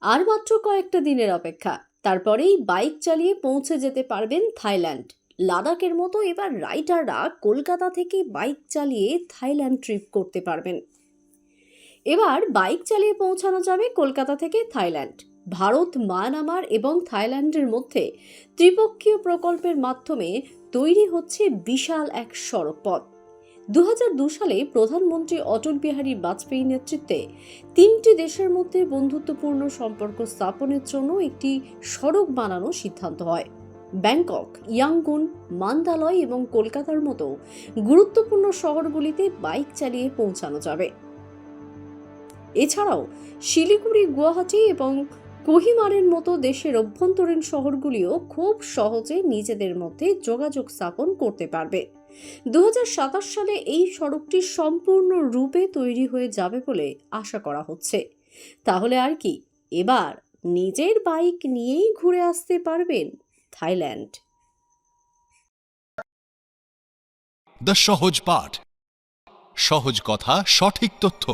আর মাত্র কয়েকটা দিনের অপেক্ষা, তারপরেই বাইক চালিয়ে পৌঁছে যেতে পারবেন থাইল্যান্ড। লাদাখের মতো এবার রাইডাররা কলকাতা থেকে বাইক চালিয়ে থাইল্যান্ড ট্রিপ করতে পারবেন। এবার বাইক চালিয়ে পৌঁছানো যাবে কলকাতা থেকে থাইল্যান্ড। ভারত, মায়ানমার এবং থাইল্যান্ডের মধ্যে ত্রিপক্ষীয় প্রকল্পের মাধ্যমে তৈরি হচ্ছে বিশাল এক সড়কপথ। 2002 সালে প্রধানমন্ত্রী অটল বিহারী বাজপেয়ীর নেতৃত্বে তিনটি দেশের মধ্যে বন্ধুত্বপূর্ণ সম্পর্ক স্থাপনের জন্য একটি সড়ক বানানোর সিদ্ধান্ত হয়। ব্যাংকক, ইয়াঙ্গুন, মান্দালয় এবং কলকাতার মতো গুরুত্বপূর্ণ শহরগুলিতে বাইক চালিয়ে পৌঁছানো যাবে। এছাড়াও শিলিগুড়ি, গুয়াহাটি এবং কোহিমারের মতো দেশের অভ্যন্তরীণ শহরগুলিও খুব সহজে নিজেদের মধ্যে যোগাযোগ স্থাপন করতে পারবে। 2027 সালে এই সড়কটি সম্পূর্ণ রূপে তৈরি হয়ে যাবে বলে আশা করা হচ্ছে। তাহলে আর কি, এবার নিজের বাইক নিয়েই ঘুরে আসতে পারবেন থাইল্যান্ড। দ্য সহজ পাঠ, সহজ কথা, সঠিক তথ্য।